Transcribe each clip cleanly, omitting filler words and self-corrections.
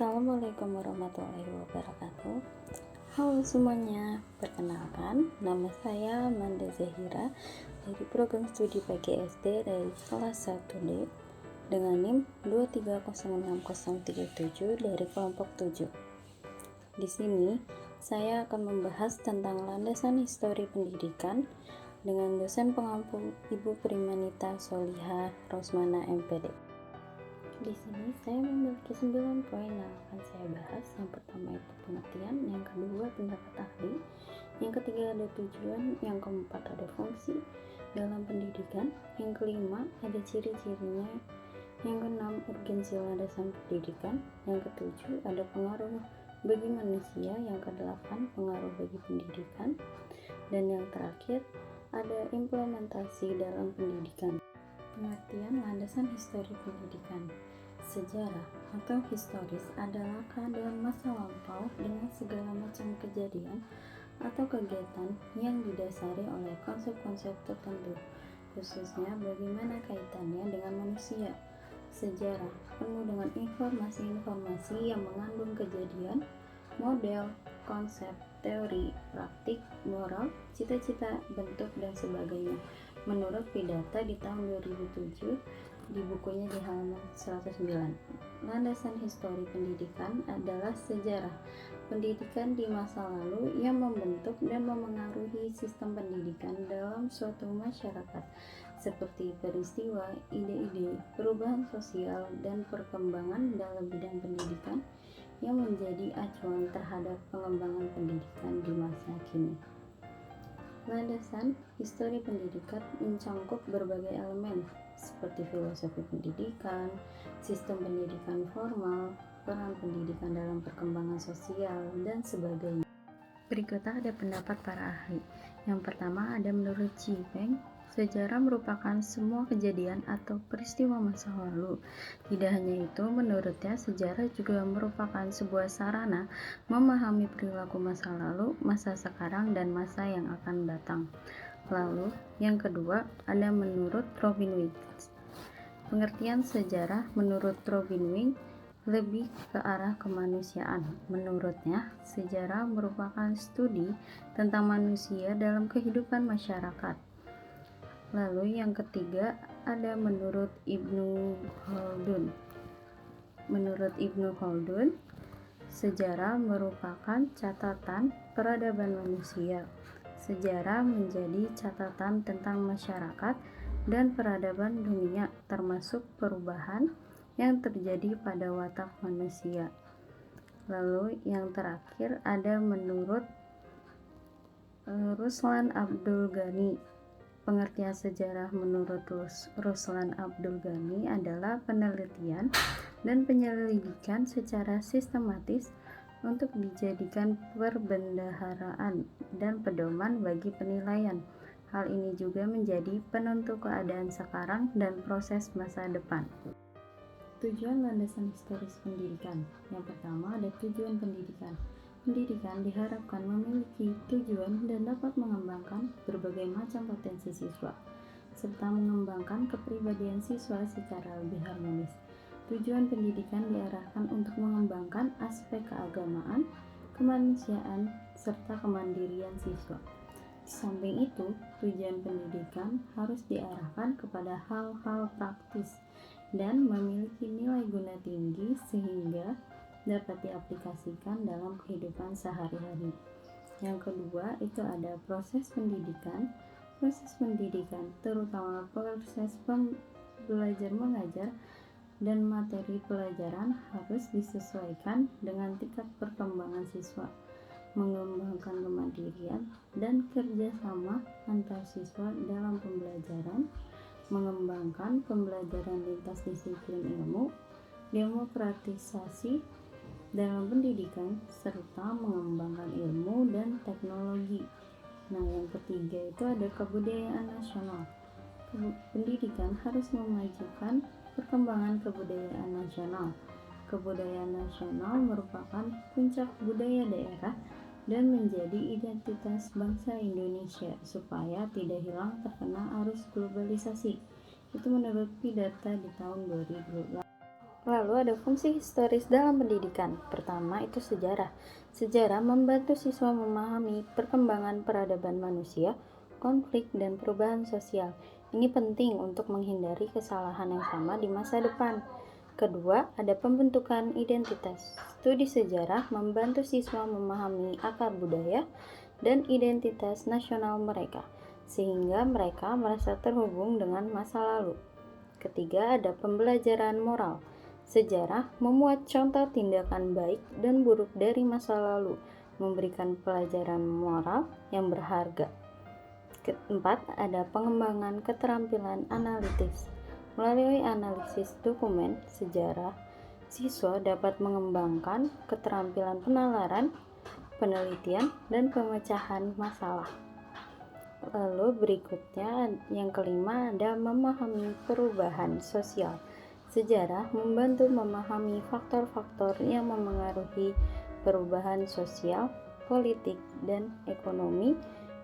Assalamualaikum warahmatullahi wabarakatuh. Halo semuanya, perkenalkan nama saya Manda Zahira dari program studi PGSD dari kelas 1D dengan NIM 2306037 dari kelompok 7. Di sini saya akan membahas tentang landasan histori pendidikan dengan dosen pengampu Ibu Primanita Solihah Rosmana MPD. Di sini saya memiliki 9 poin yang akan saya bahas. Yang pertama itu pengertian, yang kedua pendapat ahli, yang ketiga ada tujuan, yang keempat ada fungsi dalam pendidikan, yang kelima ada ciri-cirinya, yang keenam urgensi landasan pendidikan, yang ketujuh ada pengaruh bagi manusia, yang kedelapan pengaruh bagi pendidikan, dan yang terakhir ada implementasi dalam pendidikan. Pengertian landasan histori pendidikan. Sejarah atau historis adalah keadaan masa lampau dengan segala macam kejadian atau kegiatan yang didasari oleh konsep-konsep tertentu, khususnya bagaimana kaitannya dengan manusia. Sejarah penuh dengan informasi-informasi yang mengandung kejadian, model, konsep, teori, praktik, moral, cita-cita, bentuk, dan sebagainya. Menurut Pidata di tahun 2007 di bukunya di halaman 109, landasan histori pendidikan adalah sejarah pendidikan di masa lalu yang membentuk dan memengaruhi sistem pendidikan dalam suatu masyarakat, seperti peristiwa, ide-ide, perubahan sosial, dan perkembangan dalam bidang pendidikan yang menjadi acuan terhadap pengembangan pendidikan di masa kini. Landasan histori pendidikan mencangkup berbagai elemen seperti filosofi pendidikan, sistem pendidikan formal, peran pendidikan dalam perkembangan sosial, dan sebagainya. Berikut ada pendapat para ahli. Yang pertama ada menurut Jipeng, sejarah merupakan semua kejadian atau peristiwa masa lalu. Tidak hanya itu, menurutnya sejarah juga merupakan sebuah sarana memahami perilaku masa lalu, masa sekarang, dan masa yang akan datang. Lalu, yang kedua ada menurut Robin Wicks. Pengertian sejarah menurut Robin Wicks lebih ke arah kemanusiaan. Menurutnya, sejarah merupakan studi tentang manusia dalam kehidupan masyarakat. Lalu yang ketiga ada menurut Ibnu Khaldun. Menurut Ibnu Khaldun, sejarah merupakan catatan peradaban manusia. Sejarah menjadi catatan tentang masyarakat dan peradaban dunia, termasuk perubahan yang terjadi pada watak manusia. Lalu yang terakhir ada menurut Ruslan Abdul Ghani. Pengertian sejarah menurut Ruslan Abdul Ghani adalah penelitian dan penyelidikan secara sistematis untuk dijadikan perbendaharaan dan pedoman bagi penilaian. Hal ini juga menjadi penentu keadaan sekarang dan proses masa depan. Tujuan landasan historis pendidikan. Yang pertama ada tujuan pendidikan. Pendidikan diharapkan memiliki tujuan dan dapat mengembangkan berbagai macam potensi siswa, serta mengembangkan kepribadian siswa secara lebih harmonis. Tujuan pendidikan diarahkan untuk mengembangkan aspek keagamaan, kemanusiaan, serta kemandirian siswa. Di samping itu, tujuan pendidikan harus diarahkan kepada hal-hal praktis dan memiliki nilai guna tinggi sehingga dapat diaplikasikan dalam kehidupan sehari-hari. Yang kedua itu ada proses pendidikan. Proses pendidikan terutama proses belajar mengajar dan materi pelajaran harus disesuaikan dengan tingkat perkembangan siswa, mengembangkan kemandirian dan kerjasama antar siswa dalam pembelajaran, mengembangkan pembelajaran lintas disiplin ilmu, demokratisasi dalam pendidikan, serta mengembangkan ilmu dan teknologi. Nah, yang ketiga itu ada kebudayaan nasional. Pendidikan harus memajukan perkembangan kebudayaan nasional. Kebudayaan nasional merupakan puncak budaya daerah dan menjadi identitas bangsa Indonesia supaya tidak hilang terkena arus globalisasi. Itu menurut Pidata di tahun 2008. Lalu ada fungsi historis dalam pendidikan. Pertama itu sejarah. Sejarah membantu siswa memahami perkembangan peradaban manusia, konflik, dan perubahan sosial. Ini penting untuk menghindari kesalahan yang sama di masa depan. Kedua, ada pembentukan identitas. Studi sejarah membantu siswa memahami akar budaya dan identitas nasional mereka, sehingga mereka merasa terhubung dengan masa lalu. Ketiga, ada pembelajaran moral. Sejarah memuat contoh tindakan baik dan buruk dari masa lalu, memberikan pelajaran moral yang berharga. Keempat, ada pengembangan keterampilan analitis. Melalui analisis dokumen sejarah, siswa dapat mengembangkan keterampilan penalaran, penelitian, dan pemecahan masalah. Lalu berikutnya yang kelima ada memahami perubahan sosial. Sejarah membantu memahami faktor-faktor yang memengaruhi perubahan sosial, politik, dan ekonomi,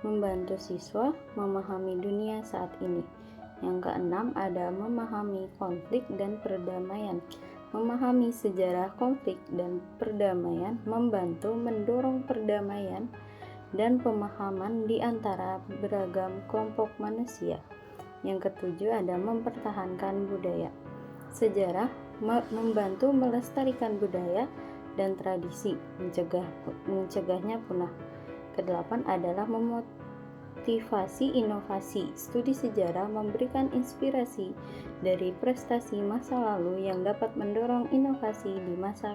membantu siswa memahami dunia saat ini. Yang keenam ada memahami konflik dan perdamaian. Memahami sejarah konflik dan perdamaian membantu mendorong perdamaian dan pemahaman di antara beragam kelompok manusia. Yang ketujuh ada mempertahankan budaya. Sejarah membantu melestarikan budaya dan tradisi, mencegahnya punah. Kedelapan adalah motivasi inovasi. Studi sejarah memberikan inspirasi dari prestasi masa lalu yang dapat mendorong inovasi di masa.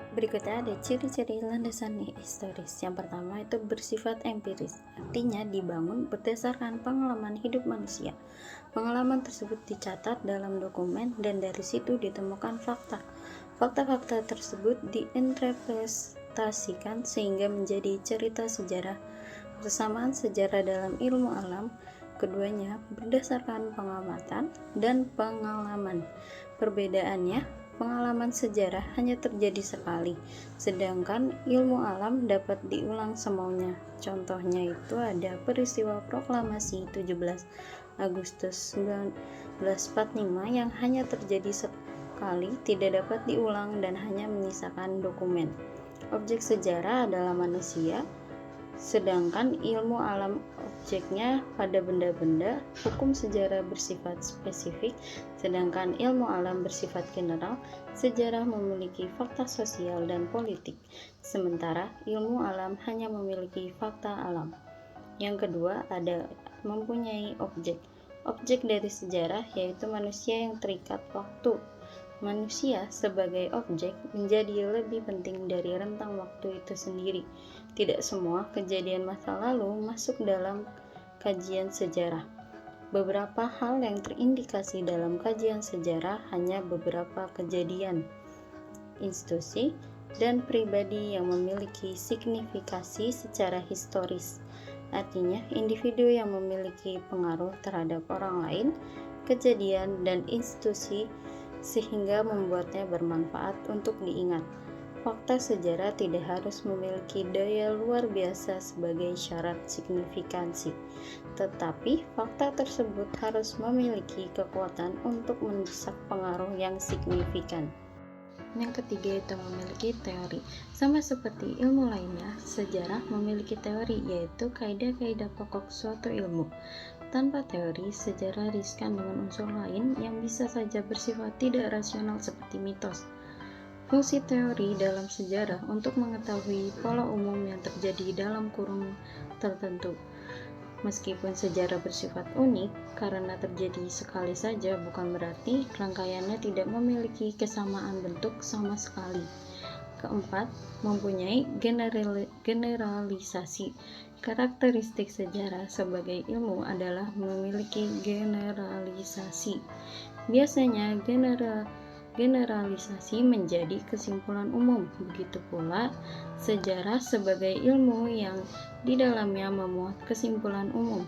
Berikutnya ada ciri-ciri landasan historis. Yang pertama itu bersifat empiris, artinya dibangun berdasarkan pengalaman hidup manusia. Pengalaman tersebut dicatat dalam dokumen dan dari situ ditemukan fakta. Fakta-fakta tersebut diinterpretasikan sehingga menjadi cerita sejarah. Persamaan sejarah dalam ilmu alam, keduanya berdasarkan pengamatan dan pengalaman. Perbedaannya, pengalaman sejarah hanya terjadi sekali, sedangkan ilmu alam dapat diulang semaunya. Contohnya itu ada peristiwa proklamasi 17 Agustus 1945 yang hanya terjadi sekali, tidak dapat diulang dan hanya menyisakan dokumen. Objek sejarah adalah manusia, sedangkan ilmu alam objeknya pada benda-benda. Hukum sejarah bersifat spesifik, sedangkan ilmu alam bersifat general. Sejarah memiliki fakta sosial dan politik, sementara ilmu alam hanya memiliki fakta alam. Yang kedua ada mempunyai objek. Objek dari sejarah yaitu manusia yang terikat waktu. Manusia sebagai objek menjadi lebih penting dari rentang waktu itu sendiri. Tidak semua kejadian masa lalu masuk dalam kajian sejarah. Beberapa hal yang terindikasi dalam kajian sejarah hanya beberapa kejadian, institusi, dan pribadi yang memiliki signifikasi secara historis. Artinya, individu yang memiliki pengaruh terhadap orang lain, kejadian, dan institusi sehingga membuatnya bermanfaat untuk diingat. Fakta sejarah tidak harus memiliki daya luar biasa sebagai syarat signifikansi, tetapi fakta tersebut harus memiliki kekuatan untuk mendesak pengaruh yang signifikan. Yang ketiga itu memiliki teori. Sama seperti ilmu lainnya, sejarah memiliki teori, yaitu kaidah-kaidah pokok suatu ilmu. Tanpa teori, sejarah riskan dengan unsur lain yang bisa saja bersifat tidak rasional seperti mitos. Fungsi teori dalam sejarah untuk mengetahui pola umum yang terjadi dalam kurun tertentu. Meskipun sejarah bersifat unik karena terjadi sekali saja, bukan berarti rangkaiannya tidak memiliki kesamaan bentuk sama sekali. Keempat, mempunyai generalisasi. Karakteristik sejarah sebagai ilmu adalah memiliki generalisasi. Biasanya generalisasi menjadi kesimpulan umum. Begitu pula sejarah sebagai ilmu yang di dalamnya memuat kesimpulan umum.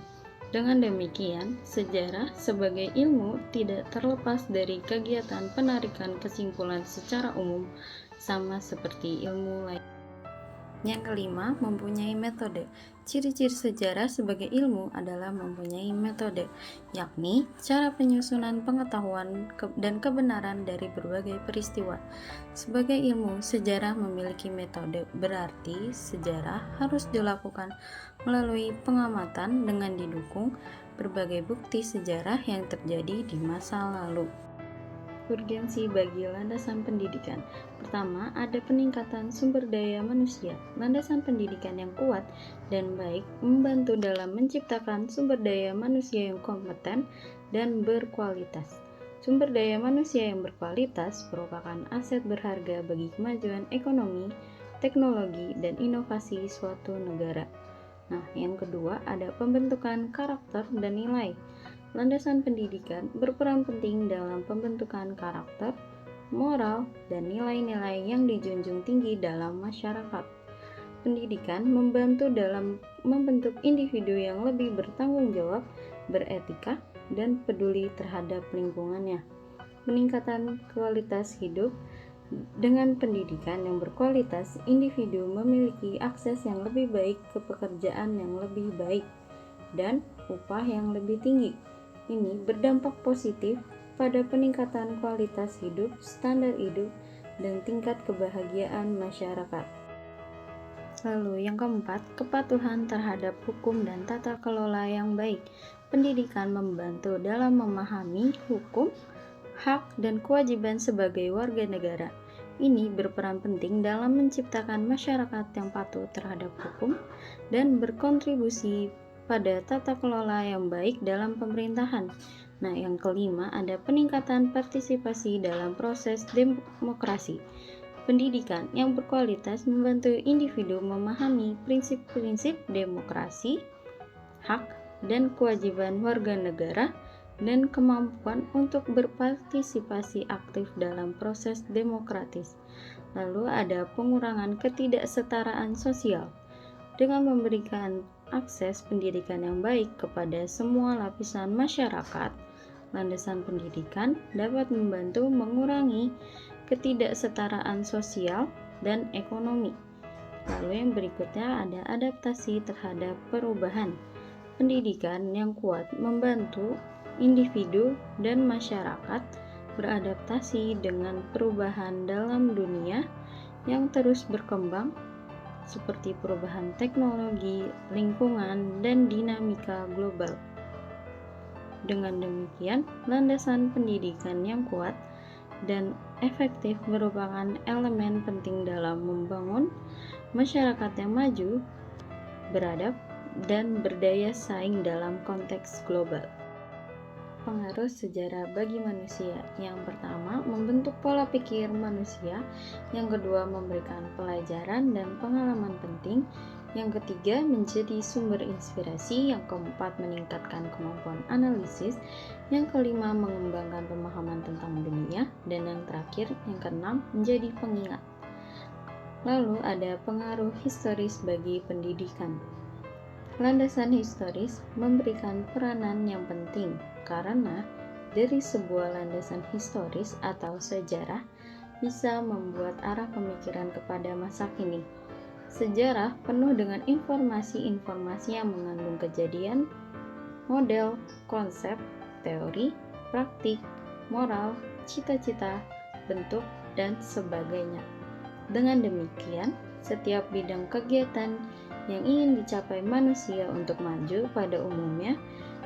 Dengan demikian, sejarah sebagai ilmu tidak terlepas dari kegiatan penarikan kesimpulan secara umum, sama seperti ilmu lain. Yang kelima, mempunyai metode. Ciri-ciri sejarah sebagai ilmu adalah mempunyai metode, yakni cara penyusunan pengetahuan dan kebenaran dari berbagai peristiwa. Sebagai ilmu, sejarah memiliki metode, berarti sejarah harus dilakukan melalui pengamatan dengan didukung berbagai bukti sejarah yang terjadi di masa lalu. Urgensi bagi landasan pendidikan. Pertama, ada peningkatan sumber daya manusia. Landasan pendidikan yang kuat dan baik membantu dalam menciptakan sumber daya manusia yang kompeten dan berkualitas. Sumber daya manusia yang berkualitas merupakan aset berharga bagi kemajuan ekonomi, teknologi, dan inovasi suatu negara. Nah, yang kedua ada pembentukan karakter dan nilai. Landasan pendidikan berperan penting dalam pembentukan karakter, moral, dan nilai-nilai yang dijunjung tinggi dalam masyarakat. Pendidikan membantu dalam membentuk individu yang lebih bertanggung jawab, beretika, dan peduli terhadap lingkungannya. Peningkatan kualitas hidup. Dengan pendidikan yang berkualitas, individu memiliki akses yang lebih baik ke pekerjaan yang lebih baik dan upah yang lebih tinggi. Ini berdampak positif pada peningkatan kualitas hidup, standar hidup, dan tingkat kebahagiaan masyarakat. Lalu yang keempat, kepatuhan terhadap hukum dan tata kelola yang baik. Pendidikan membantu dalam memahami hukum, hak, dan kewajiban sebagai warga negara. Ini berperan penting dalam menciptakan masyarakat yang patuh terhadap hukum dan berkontribusi pada tata kelola yang baik dalam pemerintahan. Nah, yang kelima ada peningkatan partisipasi dalam proses demokrasi. Pendidikan yang berkualitas membantu individu memahami prinsip-prinsip demokrasi, hak, dan kewajiban warga negara, dan kemampuan untuk berpartisipasi aktif dalam proses demokratis. Lalu ada pengurangan ketidaksetaraan sosial. Dengan memberikan akses pendidikan yang baik kepada semua lapisan masyarakat, landasan pendidikan dapat membantu mengurangi ketidaksetaraan sosial dan ekonomi. Lalu yang berikutnya ada adaptasi terhadap perubahan. Pendidikan yang kuat membantu individu dan masyarakat beradaptasi dengan perubahan dalam dunia yang terus berkembang, seperti perubahan teknologi, lingkungan, dan dinamika global. Dengan demikian, landasan pendidikan yang kuat dan efektif merupakan elemen penting dalam membangun masyarakat yang maju, beradab, dan berdaya saing dalam konteks global. Pengaruh sejarah bagi manusia. Yang pertama, membentuk pola pikir manusia. Yang kedua, memberikan pelajaran dan pengalaman penting. Yang ketiga, menjadi sumber inspirasi. Yang keempat, meningkatkan kemampuan analisis. Yang kelima, mengembangkan pemahaman tentang dunia. Dan yang terakhir, yang keenam, menjadi pengingat. Lalu ada pengaruh historis bagi pendidikan. Landasan historis memberikan peranan yang penting karena dari sebuah landasan historis atau sejarah bisa membuat arah pemikiran kepada masa kini. Sejarah penuh dengan informasi-informasi yang mengandung kejadian, model, konsep, teori, praktik, moral, cita-cita, bentuk, dan sebagainya. Dengan demikian, setiap bidang kegiatan yang ingin dicapai manusia untuk maju pada umumnya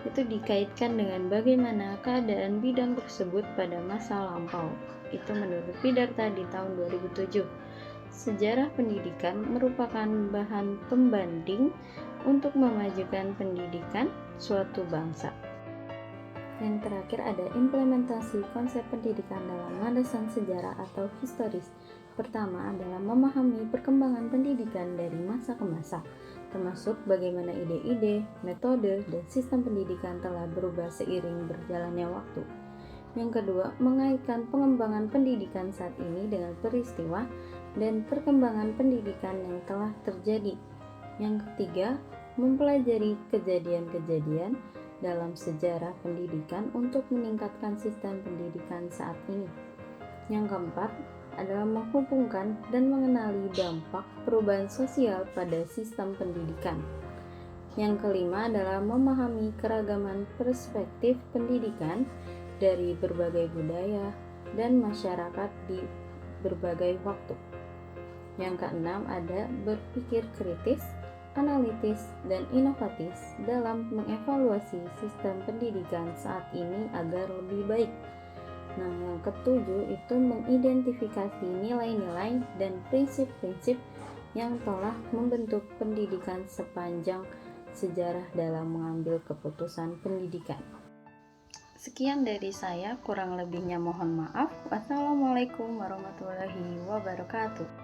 itu dikaitkan dengan bagaimana keadaan bidang tersebut pada masa lampau. Itu menurut Siddhartha di tahun 2007. Sejarah pendidikan merupakan bahan pembanding untuk memajukan pendidikan suatu bangsa. Yang terakhir ada implementasi konsep pendidikan dalam landasan sejarah atau historis. Pertama adalah memahami perkembangan pendidikan dari masa ke masa, termasuk bagaimana ide-ide, metode, dan sistem pendidikan telah berubah seiring berjalannya waktu. Yang kedua, mengaitkan pengembangan pendidikan saat ini dengan peristiwa dan perkembangan pendidikan yang telah terjadi. Yang ketiga, mempelajari kejadian-kejadian dalam sejarah pendidikan untuk meningkatkan sistem pendidikan saat ini. Yang keempat, adalah menghubungkan dan mengenali dampak perubahan sosial pada sistem pendidikan. Yang kelima adalah memahami keragaman perspektif pendidikan dari berbagai budaya dan masyarakat di berbagai waktu. Yang keenam ada berpikir kritis, analitis, dan inovatif dalam mengevaluasi sistem pendidikan saat ini agar lebih baik. Nah, yang ketujuh itu mengidentifikasi nilai-nilai dan prinsip-prinsip yang telah membentuk pendidikan sepanjang sejarah dalam mengambil keputusan pendidikan. Sekian dari saya, kurang lebihnya mohon maaf. Wassalamualaikum warahmatullahi wabarakatuh.